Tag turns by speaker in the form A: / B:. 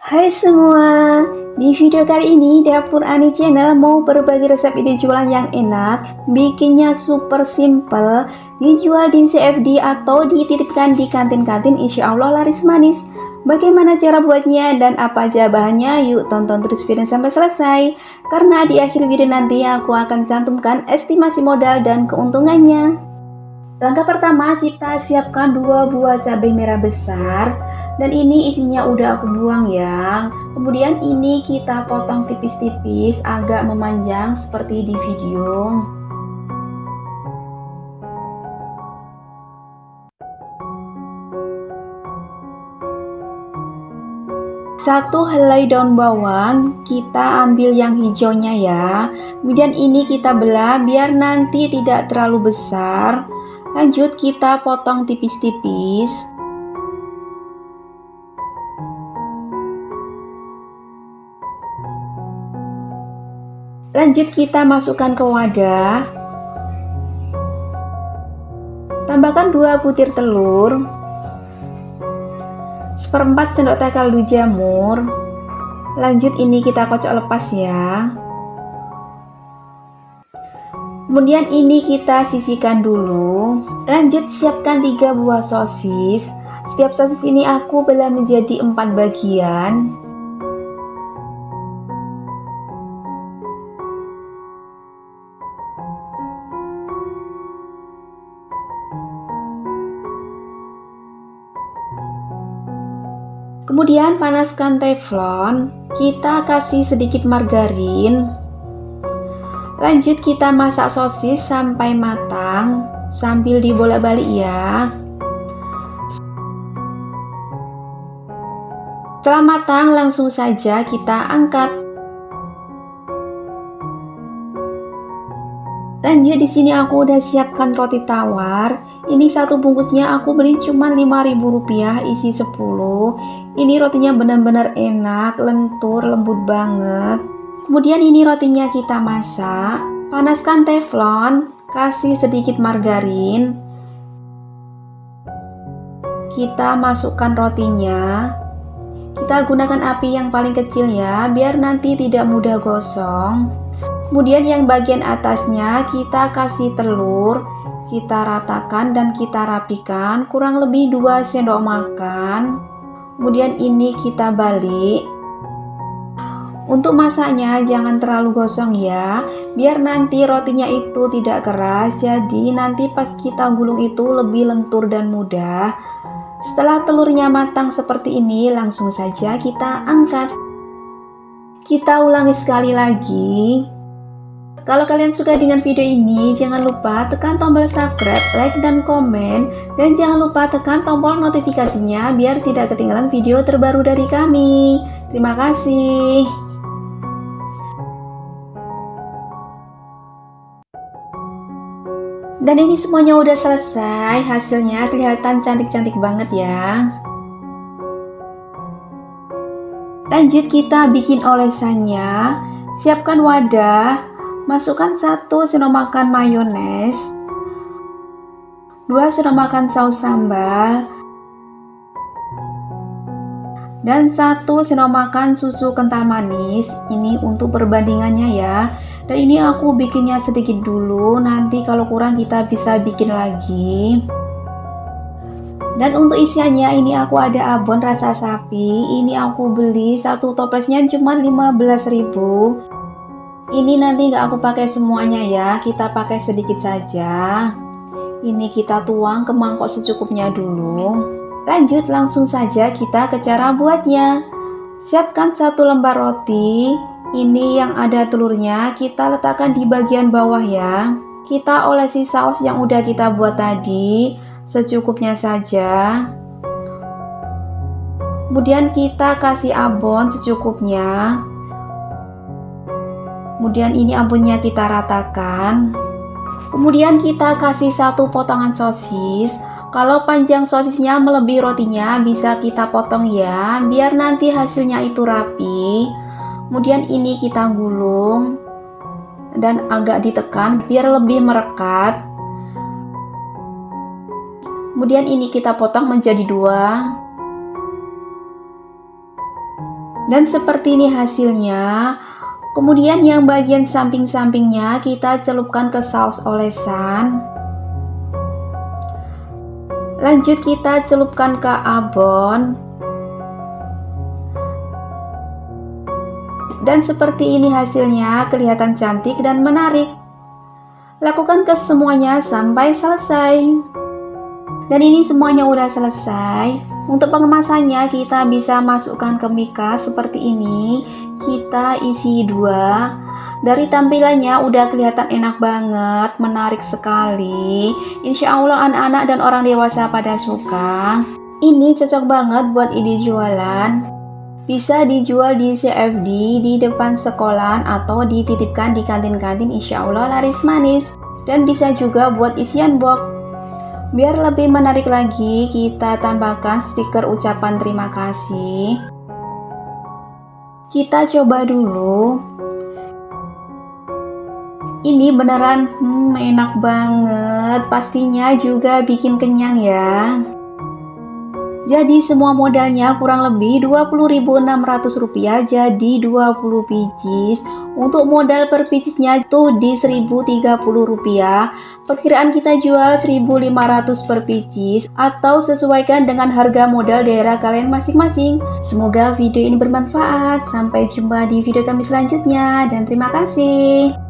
A: Hai semua, di video kali ini Dapur Ani Channel mau berbagi resep ide jualan yang enak, bikinnya super simple, dijual di CFD atau dititipkan di kantin-kantin, insya Allah laris manis. Bagaimana cara buatnya dan apa aja bahannya? Yuk tonton terus video sampai selesai, karena di akhir video nanti aku akan cantumkan estimasi modal dan keuntungannya. Langkah pertama, kita siapkan 2 buah cabai merah besar, dan ini isinya udah aku buang ya. Kemudian ini kita potong tipis-tipis agak memanjang seperti di video. Satu helai daun bawang kita ambil yang hijaunya ya. Kemudian ini kita belah biar nanti tidak terlalu besar. Lanjut kita potong tipis-tipis. Lanjut kita masukkan ke wadah. Tambahkan 2 butir telur, 1/4 sendok teh kaldu jamur. Lanjut ini kita kocok lepas ya. Kemudian ini kita sisihkan dulu. Lanjut siapkan 3 buah sosis. Setiap sosis ini aku belah menjadi 4 bagian. Kemudian panaskan teflon, kita kasih sedikit margarin. Lanjut kita masak sosis sampai matang sambil dibolak-balik ya. Setelah matang langsung saja kita angkat. Lanjut di sini aku udah siapkan roti tawar. Ini satu bungkusnya aku beli cuma Rp5.000, isi 10. Ini rotinya benar-benar enak, lentur, lembut banget. Kemudian ini rotinya kita masak. Panaskan teflon, kasih sedikit margarin. Kita masukkan rotinya. Kita gunakan api yang paling kecil ya, biar nanti tidak mudah gosong. Kemudian yang bagian atasnya kita kasih telur, kita ratakan dan kita rapikan kurang lebih 2 sendok makan. Kemudian ini kita balik. Untuk masaknya jangan terlalu gosong ya, biar nanti rotinya itu tidak keras, jadi nanti pas kita gulung itu lebih lentur dan mudah. Setelah telurnya matang seperti ini, langsung saja kita angkat. Kita ulangi sekali lagi. Kalau kalian suka dengan video ini, jangan lupa tekan tombol subscribe, like, dan komen. Dan jangan lupa tekan tombol notifikasinya biar tidak ketinggalan video terbaru dari kami. Terima kasih. Dan ini semuanya udah selesai, hasilnya kelihatan cantik-cantik banget ya. Lanjut kita bikin olesannya. Siapkan wadah, masukkan 1 sendok makan mayones, 2 sendok makan saus sambal, dan 1 sendok makan susu kental manis. Ini untuk perbandingannya ya. Dan ini aku bikinnya sedikit dulu, nanti kalau kurang kita bisa bikin lagi. Dan untuk isiannya ini aku ada abon rasa sapi. Ini aku beli satu toplesnya cuma 15.000. Ini nanti nggak aku pakai semuanya ya, kita pakai sedikit saja. Ini kita tuang ke mangkok secukupnya dulu. Lanjut langsung saja kita ke cara buatnya. Siapkan 1 lembar roti. Ini yang ada telurnya kita letakkan di bagian bawah ya. Kita olesi saus yang udah kita buat tadi secukupnya saja. Kemudian kita kasih abon secukupnya. Kemudian ini abonnya kita ratakan. Kemudian kita kasih 1 potongan sosis. Kalau panjang sosisnya melebihi rotinya bisa kita potong ya, biar nanti hasilnya itu rapi. Kemudian ini kita gulung dan agak ditekan biar lebih merekat. Kemudian ini kita potong menjadi 2. Dan seperti ini hasilnya. Kemudian yang bagian samping-sampingnya kita celupkan ke saus olesan. Lanjut kita celupkan ke abon. Dan seperti ini hasilnya, kelihatan cantik dan menarik. Lakukan ke semuanya sampai selesai. Dan ini semuanya udah selesai. Untuk pengemasannya kita bisa masukkan ke mika seperti ini. Kita isi 2. Dari tampilannya udah kelihatan enak banget, menarik sekali. Insya Allah anak-anak dan orang dewasa pada suka. Ini cocok banget buat ide jualan. Bisa dijual di CFD, di depan sekolahan, atau dititipkan di kantin-kantin, insya Allah laris manis. Dan bisa juga buat isian box. Biar lebih menarik lagi, kita tambahkan stiker ucapan terima kasih. Kita coba dulu. Ini beneran enak banget. Pastinya juga bikin kenyang ya. Jadi semua modalnya kurang lebih Rp20.600, jadi 20 biji. Untuk modal per bijinya itu di Rp1.030. Perkiraan kita jual Rp1.500 per biji, atau sesuaikan dengan harga modal daerah kalian masing-masing. Semoga video ini bermanfaat. Sampai jumpa di video kami selanjutnya dan terima kasih.